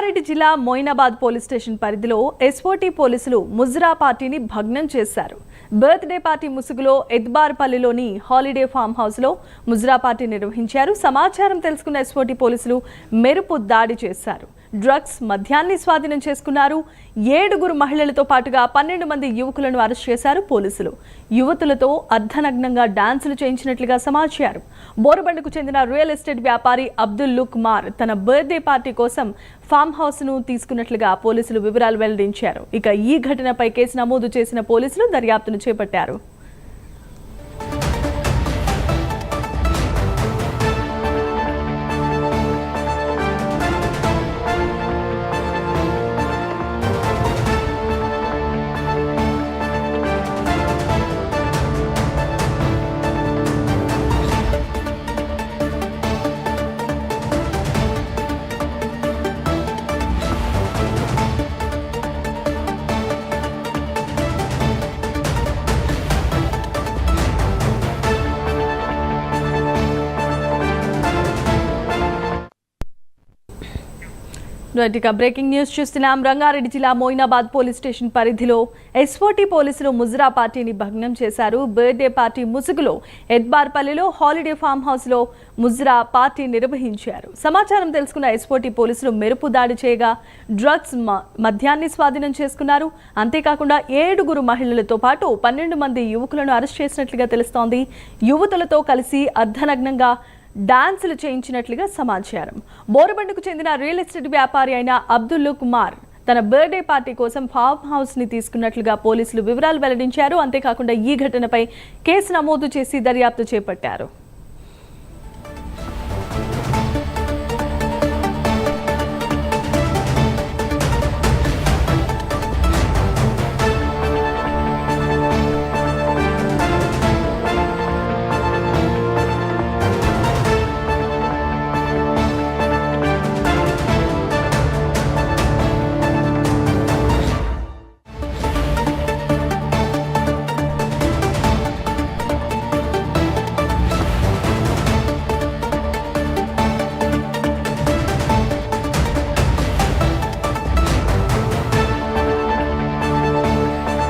రంగారెడ్డి జిల్లా Moinabad police station పరిధిలో SOT పోలీసులు ముజ్రా పార్టీని భగ్నం చేశారు. బర్త్డే పార్టీ ముసుగులో ఎద్బార్పల్లిలోని హాలిడే ఫామ్ హౌస్ లో ముజ్రా పార్టీ నిర్వహించారు. సమాచారం తెలుసుకున్న ఎస్ఓటీ పోలీసులు మెరుపు దాడి చేశారు. డ్రగ్స్ మద్యాన్ని స్వాధీనం చేసుకున్నారు. 7 మహిళలతో పాటుగా 12 మంది యువకులను అరెస్ట్ చేశారు పోలీసులు. యువతులతో అర్ధనగ్నంగా డాన్సులు చేయించినట్లుగా సమాచారం. బోరబండకు చెందిన రియల్ ఎస్టేట్ వ్యాపారి అబ్దుల్ కుమార్ తన బర్త్డే పార్టీ కోసం ఫామ్ హౌస్ ను తీసుకున్నట్లుగా పోలీసులు వివరాలు వెల్లడించారు. ఇక ఈ ఘటనపై కేసు నమోదు చేసిన పోలీసులు దర్యాప్తును చేపట్టారు. బ్రేకింగ్ న్యూస్ చూస్తున్నాం. రంగారెడ్డి జిల్లా మోయినాబాద్ పోలీస్ స్టేషన్ పరిధిలో ఎస్ఓటీ పోలీసులు ముజ్రా పార్టీని భగ్నం చేశారు. బర్త్డే పార్టీ ముసుగులో ఎద్బార్పల్లిలో హాలిడే ఫామ్ హౌస్ లో ముజ్రా పార్టీ నిర్వహించారు. సమాచారం తెలుసుకున్న ఎస్ఓటీ పోలీసులు మెరుపు దాడి చేయగా డ్రగ్స్ మద్యాన్ని స్వాధీనం చేసుకున్నారు. అంతేకాకుండా 7 మహిళలతో పాటు 12 మంది యువకులను అరెస్ట్ చేసినట్లుగా తెలుస్తోంది. యువతులతో కలిసి అర్ధనగ్నంగా డాన్సులు చేయించినట్లుగా సమాచారం. బోరబండకు చెందిన రియల్ ఎస్టేట్ వ్యాపారి అయిన అబ్దుల్ కుమార్ తన బర్త్డే పార్టీ కోసం ఫామ్ హౌస్ ని తీసుకున్నట్లుగా పోలీసులు వివరాలు వెల్లడించారు. అంతేకాకుండా ఈ ఘటనపై కేసు నమోదు చేసి దర్యాప్తు చేపట్టారు.